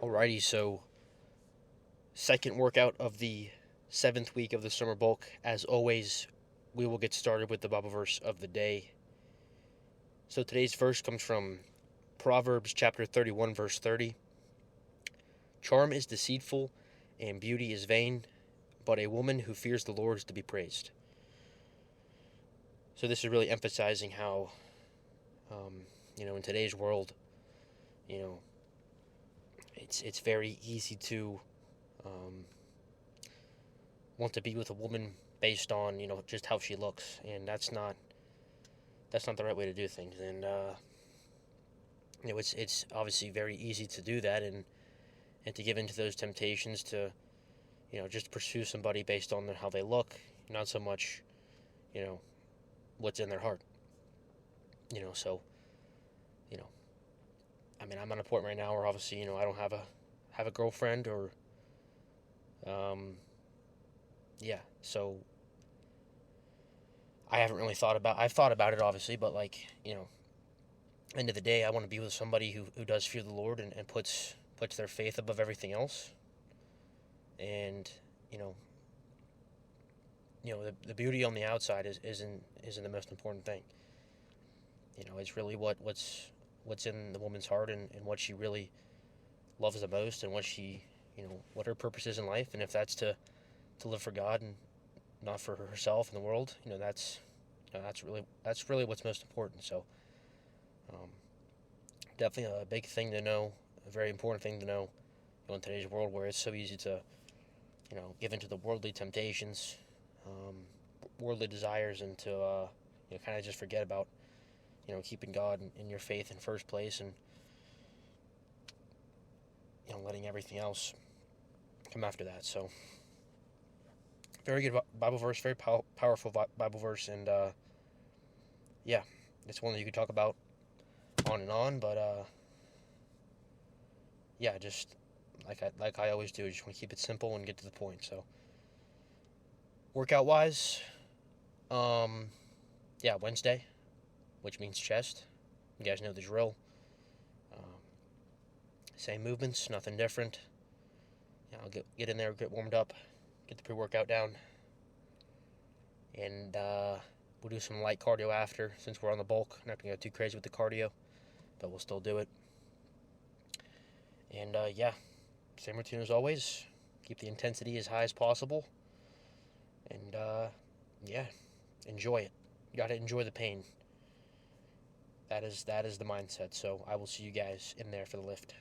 Alrighty, so second workout of the 7th week of the summer bulk. As always, we will get started with the Bible verse of the day. So today's verse comes from Proverbs chapter 31, verse 30. Charm is deceitful and beauty is vain, but a woman who fears the Lord is to be praised. So this is really emphasizing how, in today's world, it's very easy to want to be with a woman based on just how she looks, and that's not the right way to do things. And it's obviously very easy to do that and to give into those temptations to just pursue somebody based on how they look, not so much what's in their heart. So I'm at a point right now where obviously I don't have a girlfriend or so I've thought about it obviously, but end of the day I want to be with somebody who does fear the Lord and puts their faith above everything else. And the beauty on the outside isn't the most important thing. It's really what's in the woman's heart and what she really loves the most, and what her purpose is in life. And if that's to live for God and not for herself and the world, that's really what's most important. So definitely a big thing to know, a very important thing to know, in today's world where it's so easy to give into the worldly temptations, worldly desires, and to kind of just forget about keeping God in your faith in first place, and letting everything else come after that. So very good Bible verse, very powerful Bible verse, and it's one that you could talk about on and on, but just like I always do, I just want to keep it simple and get to the point. So workout wise, Wednesday, which means chest. You guys know the drill. Same movements, nothing different. I'll get in there, get warmed up, get the pre-workout down, and we'll do some light cardio after, since we're on the bulk. Not gonna go too crazy with the cardio, but we'll still do it. And same routine as always. Keep the intensity as high as possible, and enjoy it. You gotta enjoy the pain. That is the mindset. So I will see you guys in there for the lift.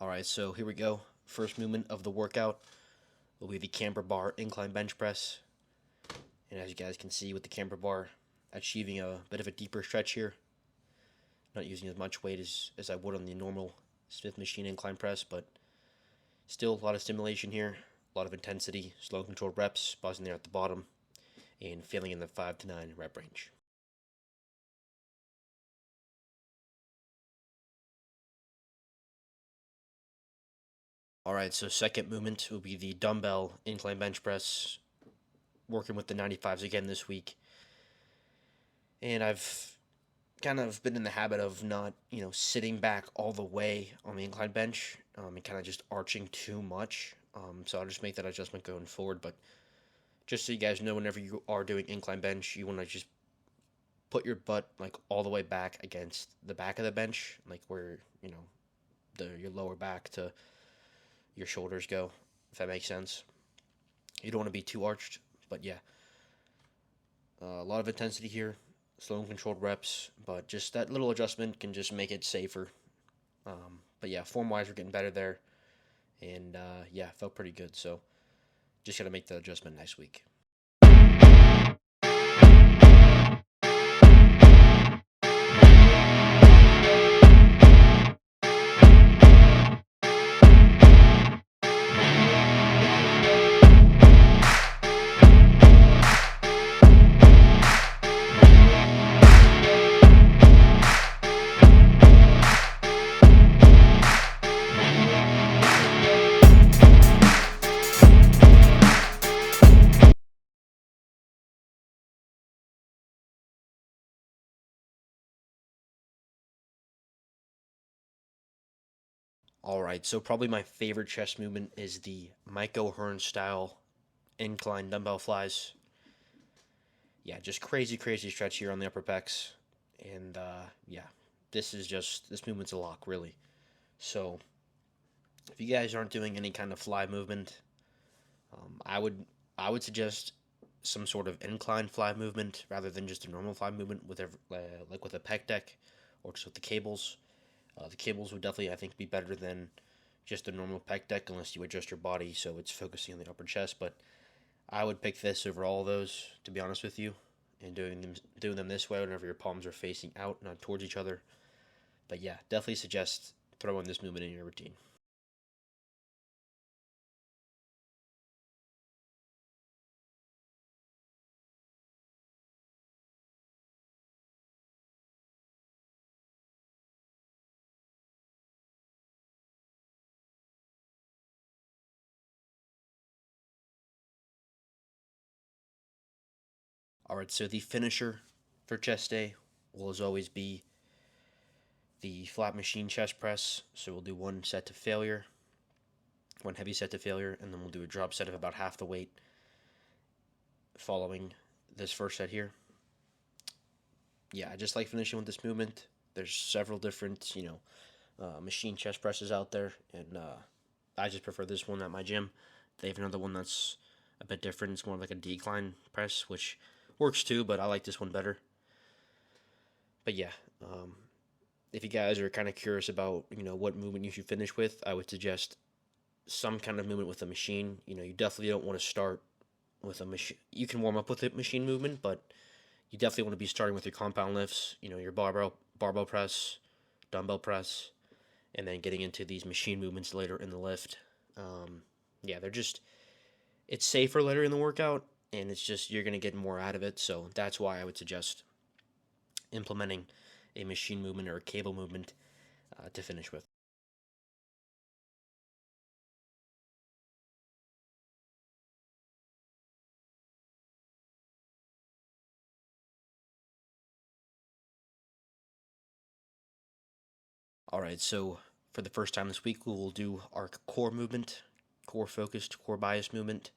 Alright, so here we go. First movement of the workout will be the camber bar incline bench press. And as you guys can see with the camber bar, achieving a bit of a deeper stretch here. Not using as much weight as I would on the normal Smith machine incline press, but still a lot of stimulation here, a lot of intensity, slow controlled reps, pausing there at the bottom, and feeling in the 5 to 9 rep range. Alright, so second movement will be the dumbbell incline bench press, working with the 95s again this week. And I've kind of been in the habit of not, sitting back all the way on the incline bench, and kind of just arching too much. So I'll just make that adjustment going forward. But just so you guys know, whenever you are doing incline bench, you want to just put your butt all the way back against the back of the bench, where your lower back to your shoulders go, if that makes sense. You don't want to be too arched, but a lot of intensity here, slow and controlled reps, but just that little adjustment can just make it safer. But form wise, we're getting better there, and felt pretty good. So just gotta make the adjustment next week. Alright, so probably my favorite chest movement is the Mike O'Hearn style incline dumbbell flies. Yeah, just crazy, crazy stretch here on the upper pecs. And yeah, this movement's a lock, really. So if you guys aren't doing any kind of fly movement, I would suggest some sort of incline fly movement rather than just a normal fly movement with like with a pec deck or just with the cables. The cables would definitely, I think, be better than just a normal pec deck unless you adjust your body so it's focusing on the upper chest. But I would pick this over all those, to be honest with you, and doing them this way whenever your palms are facing out, not towards each other. But yeah, definitely suggest throwing this movement in your routine. All right, so the finisher for chest day will as always be the flat machine chest press. So we'll do one set to failure, one heavy set to failure, and then we'll do a drop set of about half the weight following this first set here. Yeah, I just like finishing with this movement. There's several different, machine chest presses out there, and I just prefer this one at my gym. They have another one that's a bit different. It's more like a decline press, which works too, but I like this one better. But yeah, if you guys are kind of curious about, what movement you should finish with, I would suggest some kind of movement with a machine. You definitely don't want to start with a machine. You can warm up with a machine movement, but you definitely want to be starting with your compound lifts, your barbell press, dumbbell press, and then getting into these machine movements later in the lift. Yeah, it's safer later in the workout, and it's just, you're going to get more out of it. So that's why I would suggest implementing a machine movement or a cable movement to finish with. All right, so for the first time this week, we will do our core movement, core focused, core bias movement.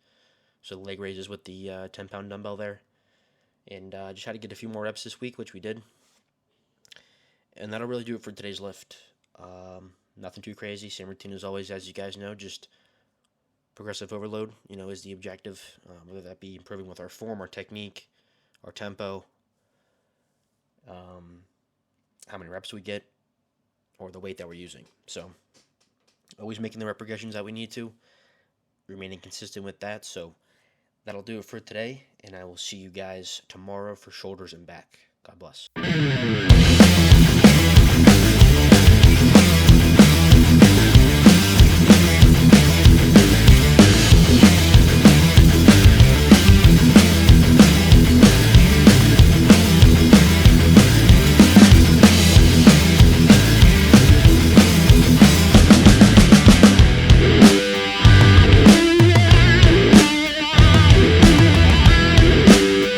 So leg raises with the 10-pound dumbbell there. And just had to get a few more reps this week, which we did. And that'll really do it for today's lift. Nothing too crazy. Same routine as always, as you guys know. Just progressive overload, is the objective. Whether that be improving with our form, our technique, our tempo, how many reps we get, or the weight that we're using. So always making the rep progressions that we need to, remaining consistent with that. So that'll do it for today, and I will see you guys tomorrow for shoulders and back. God bless.